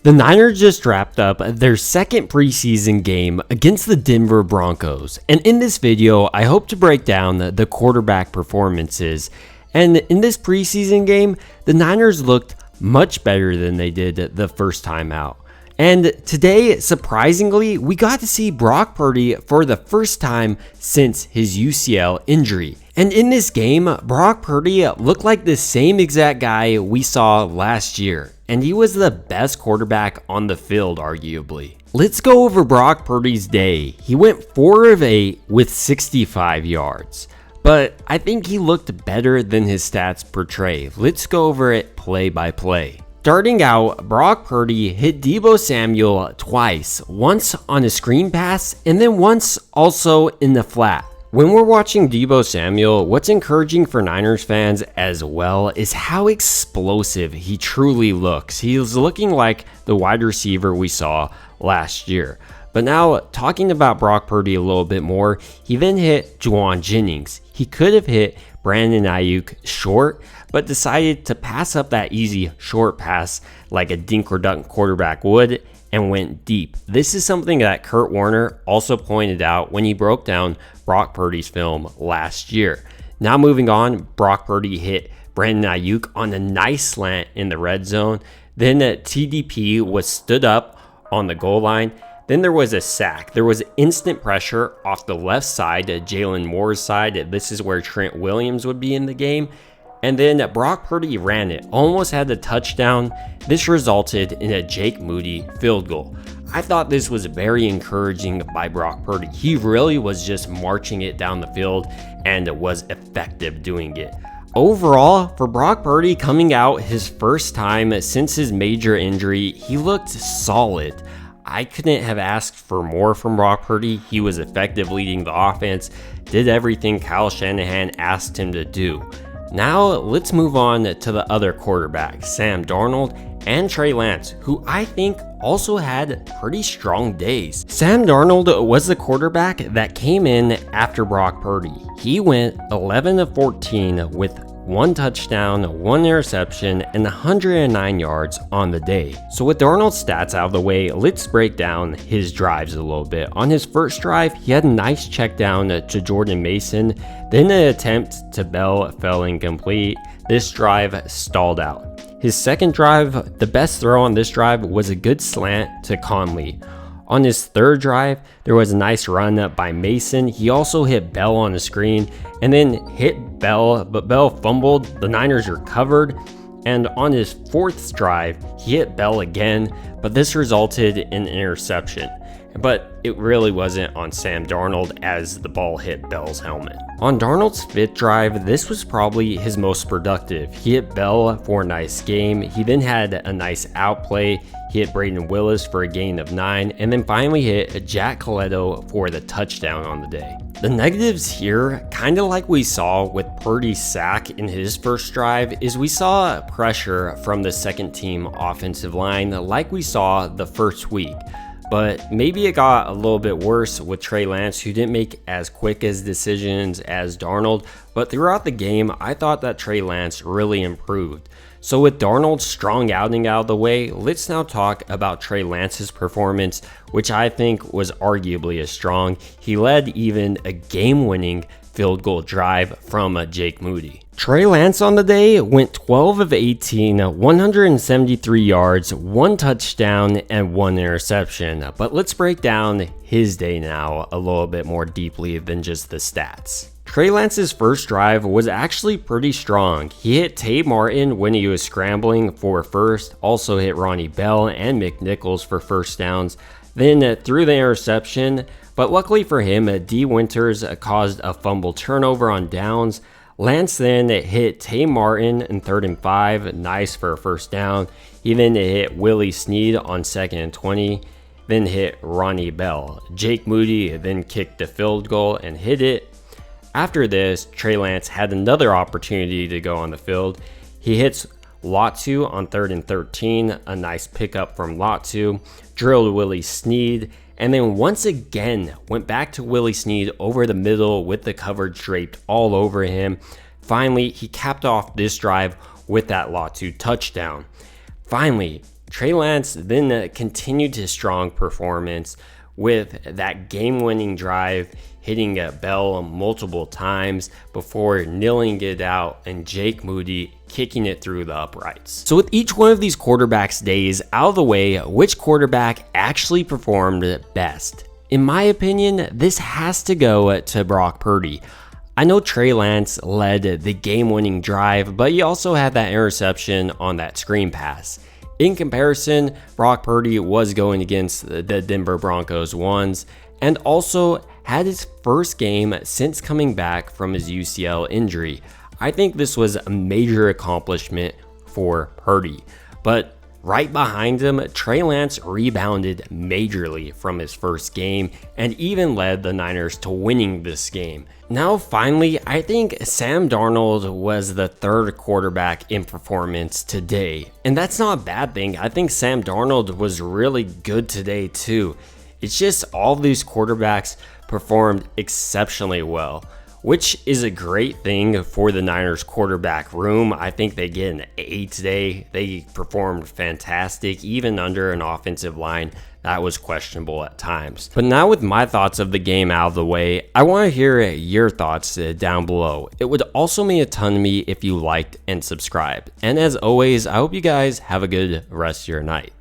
The Niners just wrapped up their second preseason game against the Denver Broncos, and in this video, I hope to break down the quarterback performances. And in this preseason game, the Niners looked much better than they did the first time out. And today, surprisingly, we got to see Brock Purdy for the first time since his UCL injury. And in this game, Brock Purdy looked like the same exact guy we saw last year. And he was the best quarterback on the field, arguably. Let's go over Brock Purdy's day. He went 4 of 8 with 65 yards. But I think he looked better than his stats portray. Let's go over it play by play. Starting out, Brock Purdy hit Deebo Samuel twice, once on a screen pass and then once also in the flat. When we're watching Deebo Samuel, what's encouraging for Niners fans as well is how explosive he truly looks. He is looking like the wide receiver we saw last year. But now, talking about Brock Purdy a little bit more, he then hit Juwan Jennings. He could have hit Brandon Ayuk short, but decided to pass up that easy short pass like a dink or dunk quarterback would and went deep. This is something that Kurt Warner also pointed out when he broke down Brock Purdy's film last year. Now moving on, Brock Purdy hit Brandon Ayuk on a nice slant in the red zone. Then TDP was stood up on the goal line. Then there was a sack. There was instant pressure off the left side, Jalen Moore's side. This is where Trent Williams would be in the game. And then Brock Purdy ran it, almost had the touchdown. This resulted in a Jake Moody field goal. I thought this was very encouraging by Brock Purdy. He really was just marching it down the field and was effective doing it. Overall, for Brock Purdy coming out his first time since his major injury, he looked solid. I couldn't have asked for more from Brock Purdy. He was effective leading the offense, did everything Kyle Shanahan asked him to do. Now let's move on to the other quarterbacks, Sam Darnold and Trey Lance, who I think also had pretty strong days. Sam Darnold was the quarterback that came in after Brock Purdy. He went 11 of 14 with 1 touchdown, 1 interception, and 109 yards on the day. So with Darnold's stats out of the way, let's break down his drives a little bit. On his first drive, he had a nice check down to Jordan Mason, then an attempt to Bell fell incomplete. This drive stalled out. His second drive, the best throw on this drive was a good slant to Conley. On his third drive, there was a nice run by Mason. He also hit Bell on the screen and then hit Bell, but Bell fumbled. The Niners recovered. And on his fourth drive, he hit Bell again, but this resulted in an interception. But it really wasn't on Sam Darnold as the ball hit Bell's helmet. On Darnold's fifth drive, this was probably his most productive. He hit Bell for a nice game. He then had a nice outplay. He hit Braden Willis for a gain of 9, and then finally hit Jack Coletto for the touchdown on the day. The negatives here, kind of like we saw with Purdy's sack in his first drive, is we saw pressure from the second team offensive line like we saw the first week. But maybe it got a little bit worse with Trey Lance, who didn't make as quick as decisions as Darnold. But throughout the game, I thought that Trey Lance really improved. So with Darnold's strong outing out of the way, let's now talk about Trey Lance's performance, which I think was arguably as strong. He led even a game-winning field goal drive from Jake Moody. Trey Lance on the day went 12 of 18, 173 yards, 1 touchdown, and 1 interception. But let's break down his day now a little bit more deeply than just the stats. Trey Lance's first drive was actually pretty strong. He hit Tay Martin when he was scrambling for first, also hit Ronnie Bell and McNichols for first downs, then threw the interception. But luckily for him, D. Winters caused a fumble turnover on downs. Lance then hit Tay Martin in 3rd and 5, nice for a first down. He then hit Willie Snead on 2nd and 20, then hit Ronnie Bell. Jake Moody then kicked the field goal and hit it. After this, Trey Lance had another opportunity to go on the field. He hits Latu on 3rd and 13, a nice pickup from Latu, drilled Willie Snead, and then once again went back to Willie Snead over the middle with the coverage draped all over him. Finally, he capped off this drive with that Latu touchdown. Finally, Trey Lance then continued his strong performance with that game-winning drive, hitting Bell multiple times before kneeling it out and Jake Moody kicking it through the uprights. So with each one of these quarterbacks' days out of the way, which quarterback actually performed best? In my opinion, this has to go to Brock Purdy. I know Trey Lance led the game-winning drive, but he also had that interception on that screen pass. In comparison, Brock Purdy was going against the Denver Broncos ones and also had his first game since coming back from his UCL injury. I think this was a major accomplishment for Purdy, but right behind him, Trey Lance rebounded majorly from his first game and even led the Niners to winning this game. Now finally, I think Sam Darnold was the third quarterback in performance today. And that's not a bad thing. I think Sam Darnold was really good today too. It's just all these quarterbacks performed exceptionally well, which is a great thing for the Niners quarterback room. I think they get an A today. They performed fantastic, even under an offensive line that was questionable at times. But now with my thoughts of the game out of the way, I want to hear your thoughts down below. It would also mean a ton to me if you liked and subscribed. And as always, I hope you guys have a good rest of your night.